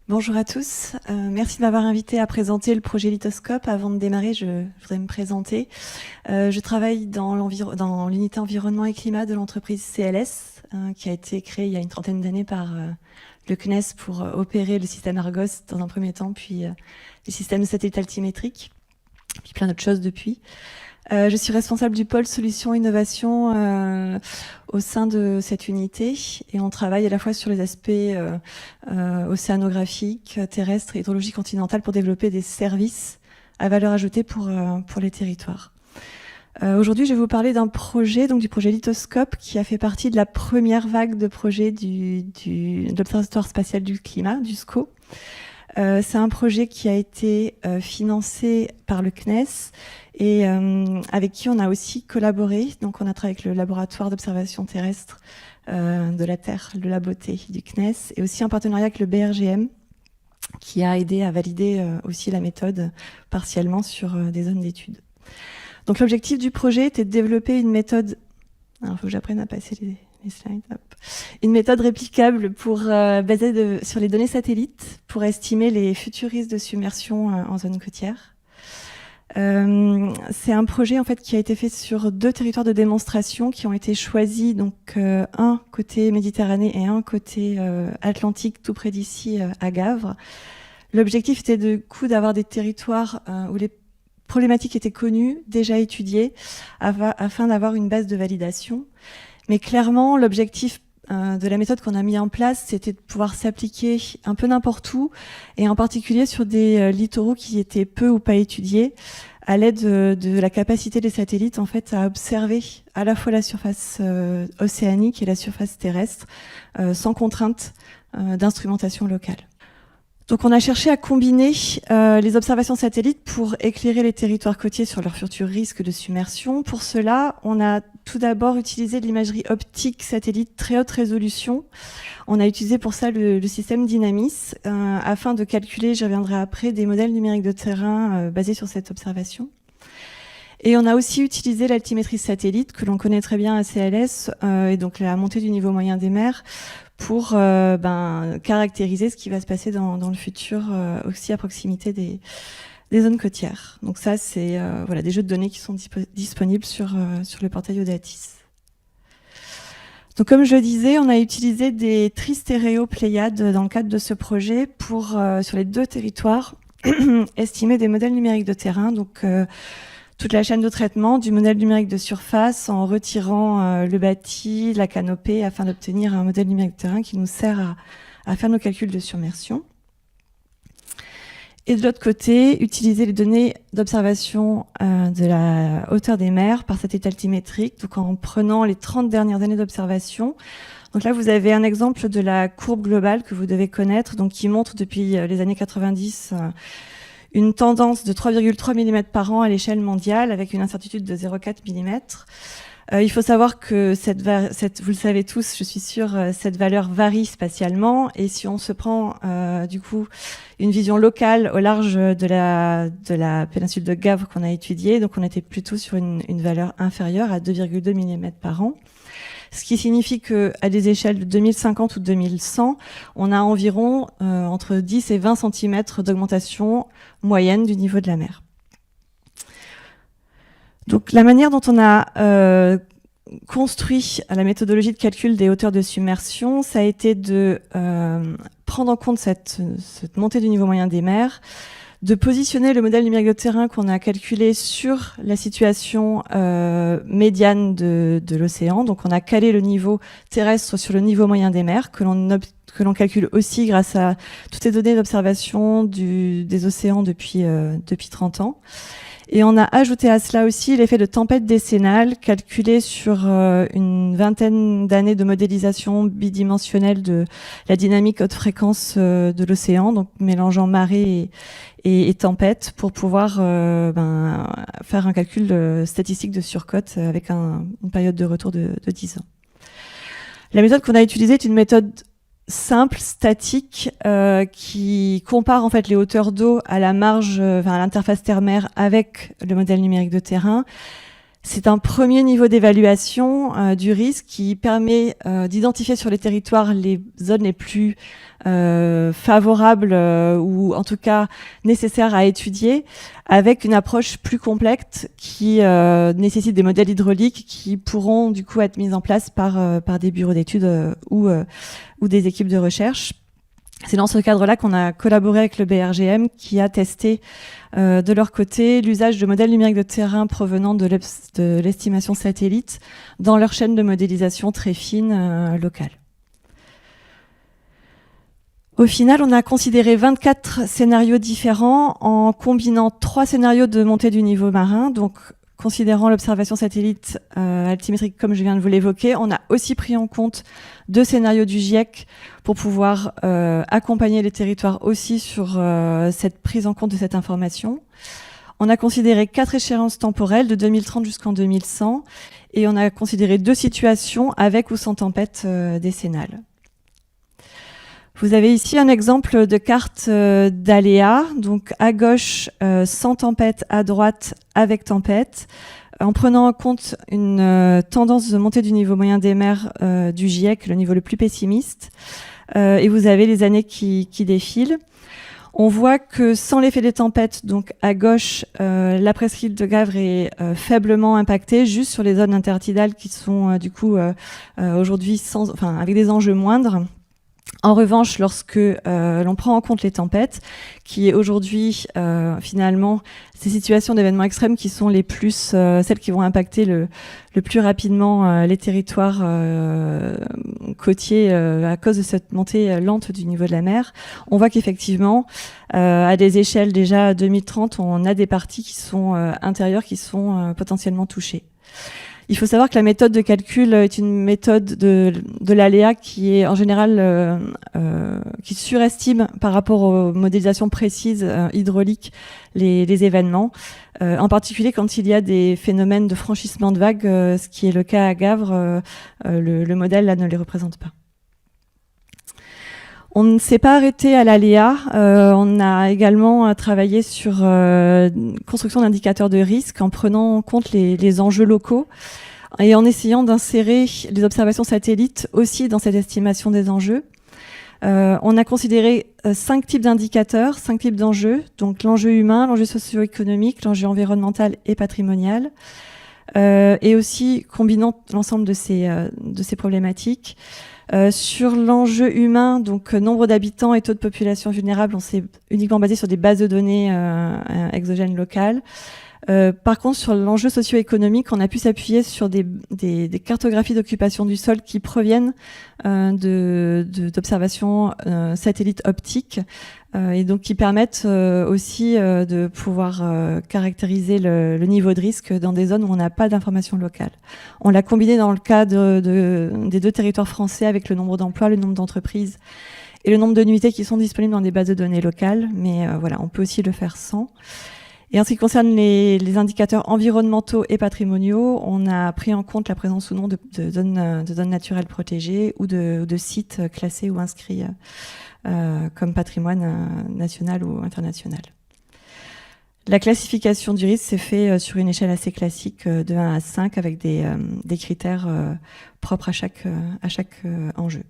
Bonjour à tous, merci de m'avoir invité à présenter le projet Lithoscope. Avant de démarrer, je voudrais me présenter. Je travaille dans l'unité environnement et climat de l'entreprise CLS, qui a été créée il y a une trentaine d'années par le CNES pour opérer le système Argos dans un premier temps, puis les systèmes de satellite altimétriques, puis plein d'autres choses depuis. Je suis responsable du pôle solutions innovation au sein de cette unité et on travaille à la fois sur les aspects océanographiques, terrestres et hydrologie continentale pour développer des services à valeur ajoutée pour les territoires. Aujourd'hui, je vais vous parler d'un projet, donc du projet Lithoscope, qui a fait partie de la première vague de projets de l'Observatoire spatial du climat, du SCO. C'est un projet qui a été financé par le CNES et avec qui on a aussi collaboré. Donc on a travaillé avec le laboratoire d'observation terrestre de la Terre, le Laboté du CNES, et aussi en partenariat avec le BRGM, qui a aidé à valider aussi la méthode partiellement sur des zones d'études. Donc l'objectif du projet était de développer une méthode... Alors il faut que j'apprenne à passer les slides. Hop. Une méthode réplicable basée sur les données satellites pour estimer les futurs risques de submersion en zone côtière. C'est un projet en fait qui a été fait sur 2 territoires de démonstration qui ont été choisis, donc un côté Méditerranée et un côté Atlantique, tout près d'ici à Gavre. L'objectif était d'avoir des territoires où les problématiques étaient connues, déjà étudiées, afin d'avoir une base de validation. Mais clairement, l'objectif de la méthode qu'on a mis en place, c'était de pouvoir s'appliquer un peu n'importe où, et en particulier sur des littoraux qui étaient peu ou pas étudiés, à l'aide de la capacité des satellites en fait à observer à la fois la surface océanique et la surface terrestre, sans contrainte d'instrumentation locale. Donc on a cherché à combiner les observations satellites pour éclairer les territoires côtiers sur leurs futurs risques de submersion. Pour cela, on a tout d'abord utilisé de l'imagerie optique satellite très haute résolution. On a utilisé pour ça le système Dynamis afin de calculer, j'y reviendrai après, des modèles numériques de terrain basés sur cette observation. Et on a aussi utilisé l'altimétrie satellite, que l'on connaît très bien à CLS, et donc la montée du niveau moyen des mers, pour caractériser ce qui va se passer dans le futur, aussi à proximité des zones côtières. Donc ça, c'est voilà, des jeux de données qui sont disponibles sur le portail Audatis. Donc comme je le disais, on a utilisé des tristéréo-pléiades dans le cadre de ce projet pour, sur les 2 territoires, estimer des modèles numériques de terrain, donc toute la chaîne de traitement du modèle numérique de surface en retirant le bâti, la canopée, afin d'obtenir un modèle numérique de terrain qui nous sert à faire nos calculs de submersion. Et de l'autre côté, utiliser les données d'observation de la hauteur des mers par satellite altimétrique, donc en prenant les 30 dernières années d'observation. Donc là, vous avez un exemple de la courbe globale que vous devez connaître, donc qui montre depuis les années 90 une tendance de 3,3 mm par an à l'échelle mondiale, avec une incertitude de 0,4 mm. Il faut savoir que vous le savez tous, je suis sûre, cette valeur varie spatialement. Et si on se prend du coup une vision locale au large de la péninsule de Gavre qu'on a étudiée, donc on était plutôt sur une valeur inférieure à 2,2 mm par an. Ce qui signifie qu'à des échelles de 2050 ou 2100, on a environ entre 10 et 20 cm d'augmentation moyenne du niveau de la mer. Donc la manière dont on a construit la méthodologie de calcul des hauteurs de submersion, ça a été de prendre en compte cette montée du niveau moyen des mers, de positionner le modèle numérique de terrain qu'on a calculé sur la situation médiane de l'océan. Donc on a calé le niveau terrestre sur le niveau moyen des mers, que l'on calcule aussi grâce à toutes les données d'observation des océans depuis 30 ans. Et on a ajouté à cela aussi l'effet de tempête décennale calculé sur une vingtaine d'années de modélisation bidimensionnelle de la dynamique haute fréquence de l'océan, donc mélangeant marée et tempête, pour pouvoir faire un calcul statistique de surcote avec une période de retour de 10 ans. La méthode qu'on a utilisée est une méthode simple, statique, qui compare en fait les hauteurs d'eau à la marge, à l'interface terre-mer avec le modèle numérique de terrain, C'est un premier niveau d'évaluation du risque qui permet d'identifier sur les territoires les zones les plus favorables ou en tout cas nécessaires à étudier, avec une approche plus complexe qui nécessite des modèles hydrauliques qui pourront du coup être mis en place par des bureaux d'études ou des équipes de recherche. C'est dans ce cadre-là qu'on a collaboré avec le BRGM qui a testé de leur côté l'usage de modèles numériques de terrain provenant de l'estimation satellite dans leur chaîne de modélisation très fine locale. Au final, on a considéré 24 scénarios différents en combinant 3 scénarios de montée du niveau marin, donc considérant l'observation satellite altimétrique comme je viens de vous l'évoquer. On a aussi pris en compte 2 scénarios du GIEC pour pouvoir accompagner les territoires aussi sur cette prise en compte de cette information. On a considéré 4 échéances temporelles de 2030 jusqu'en 2100 et on a considéré 2 situations avec ou sans tempête décennale. Vous avez ici un exemple de carte d'aléas, donc à gauche sans tempête, à droite avec tempête, en prenant en compte une tendance de montée du niveau moyen des mers du GIEC, le niveau le plus pessimiste, et vous avez les années qui défilent. On voit que sans l'effet des tempêtes, donc à gauche, la presqu'île de Gavre est faiblement impactée, juste sur les zones intertidales qui sont du coup aujourd'hui avec des enjeux moindres. En revanche, lorsque l'on prend en compte les tempêtes, qui est aujourd'hui finalement ces situations d'événements extrêmes qui sont les plus celles qui vont impacter le plus rapidement les territoires côtiers à cause de cette montée lente du niveau de la mer, on voit qu'effectivement à des échelles déjà 2030, on a des parties qui sont intérieures qui sont potentiellement touchées. Il faut savoir que la méthode de calcul est une méthode de l'aléa qui est en général qui surestime par rapport aux modélisations précises hydrauliques les événements, en particulier quand il y a des phénomènes de franchissement de vagues, ce qui est le cas à Gavre, le modèle là ne les représente pas. On ne s'est pas arrêté à l'aléa, on a également travaillé sur construction d'indicateurs de risque en prenant en compte les enjeux locaux et en essayant d'insérer les observations satellites aussi dans cette estimation des enjeux. On a considéré 5 types d'indicateurs, 5 types d'enjeux, donc l'enjeu humain, l'enjeu socio-économique, l'enjeu environnemental et patrimonial, et aussi combinant l'ensemble de ces problématiques. Sur l'enjeu humain, donc nombre d'habitants et taux de population vulnérable, on s'est uniquement basé sur des bases de données exogènes locales. Par contre, sur l'enjeu socio-économique, on a pu s'appuyer sur des cartographies d'occupation du sol qui proviennent d'observations satellites optiques et donc qui permettent aussi de pouvoir caractériser le niveau de risque dans des zones où on n'a pas d'informations locales. On l'a combiné dans le cas des 2 territoires français avec le nombre d'emplois, le nombre d'entreprises et le nombre de nuitées qui sont disponibles dans des bases de données locales, mais voilà, on peut aussi le faire sans. Et en ce qui concerne les indicateurs environnementaux et patrimoniaux, on a pris en compte la présence ou non de zones naturelles protégées ou de sites classés ou inscrits comme patrimoine national ou international. La classification du risque s'est faite sur une échelle assez classique de 1 à 5 avec des critères propres à chaque enjeu.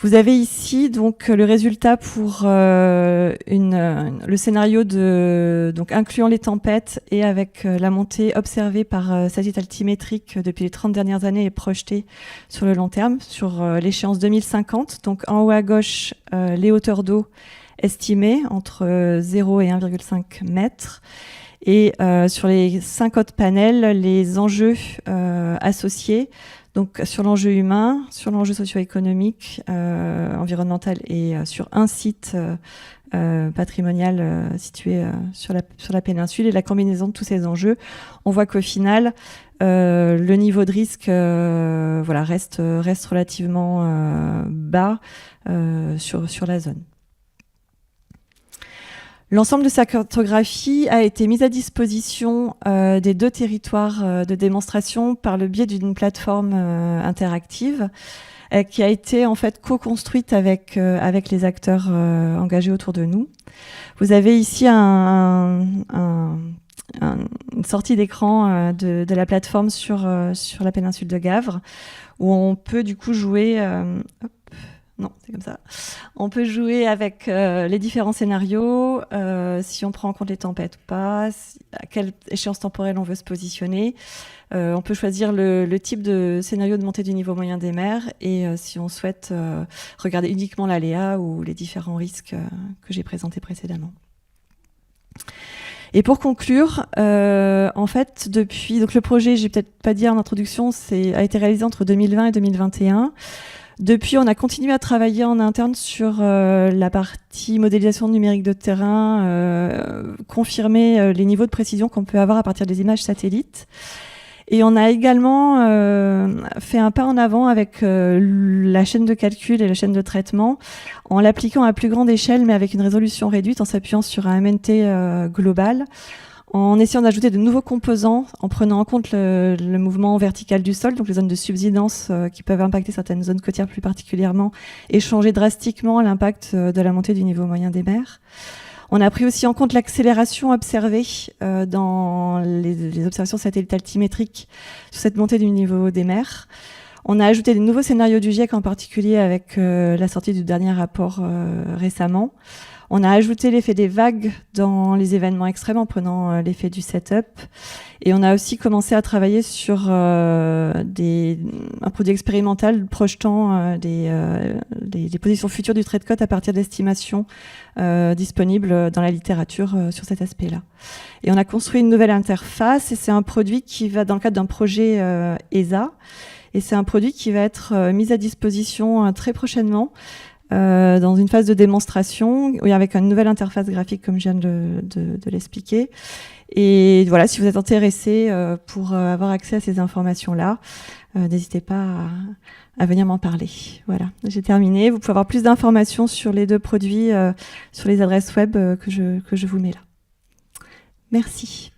Vous avez ici donc le résultat pour le scénario donc incluant les tempêtes et avec la montée observée par satellite altimétrique depuis les 30 dernières années et projetée sur le long terme, sur l'échéance 2050. Donc en haut à gauche, les hauteurs d'eau estimées entre 0 et 1,5 mètres. Et sur les 5 autres panels, les enjeux associés. Donc sur l'enjeu humain, sur l'enjeu socio-économique, environnemental et sur un site patrimonial situé sur la péninsule et la combinaison de tous ces enjeux, on voit qu'au final, le niveau de risque reste relativement bas sur la zone. L'ensemble de sa cartographie a été mise à disposition des 2 territoires de démonstration par le biais d'une plateforme interactive qui a été en fait co-construite avec les acteurs engagés autour de nous. Vous avez ici un une sortie d'écran de la plateforme sur la péninsule de Gavre, où on peut du coup jouer... non, c'est comme ça. On peut jouer avec les différents scénarios, si on prend en compte les tempêtes ou pas, à quelle échéance temporelle on veut se positionner. On peut choisir le type de scénario de montée du niveau moyen des mers et si on souhaite regarder uniquement l'aléa ou les différents risques que j'ai présentés précédemment. Et pour conclure, en fait, depuis donc le projet, j'ai peut-être pas dit en introduction, a été réalisé entre 2020 et 2021. Depuis, on a continué à travailler en interne sur la partie modélisation numérique de terrain, confirmer les niveaux de précision qu'on peut avoir à partir des images satellites. Et on a également fait un pas en avant avec la chaîne de calcul et la chaîne de traitement, en l'appliquant à plus grande échelle, mais avec une résolution réduite, en s'appuyant sur un MNT global, en essayant d'ajouter de nouveaux composants, en prenant en compte le mouvement vertical du sol, donc les zones de subsidence qui peuvent impacter certaines zones côtières plus particulièrement, et changer drastiquement l'impact de la montée du niveau moyen des mers. On a pris aussi en compte l'accélération observée dans les observations satellites altimétriques sur cette montée du niveau des mers. On a ajouté des nouveaux scénarios du GIEC, en particulier avec la sortie du dernier rapport récemment. On a ajouté l'effet des vagues dans les événements extrêmes en prenant l'effet du setup. Et on a aussi commencé à travailler sur un produit expérimental projetant des positions futures du trait de côte à partir d'estimations disponibles dans la littérature sur cet aspect-là. Et on a construit une nouvelle interface et c'est un produit qui va dans le cadre d'un projet ESA. Et c'est un produit qui va être mis à disposition très prochainement dans une phase de démonstration avec une nouvelle interface graphique comme je viens de l'expliquer. Et voilà, si vous êtes intéressé pour avoir accès à ces informations-là, n'hésitez pas à venir m'en parler. Voilà, j'ai terminé. Vous pouvez avoir plus d'informations sur les deux produits sur les adresses web que je vous mets là. Merci.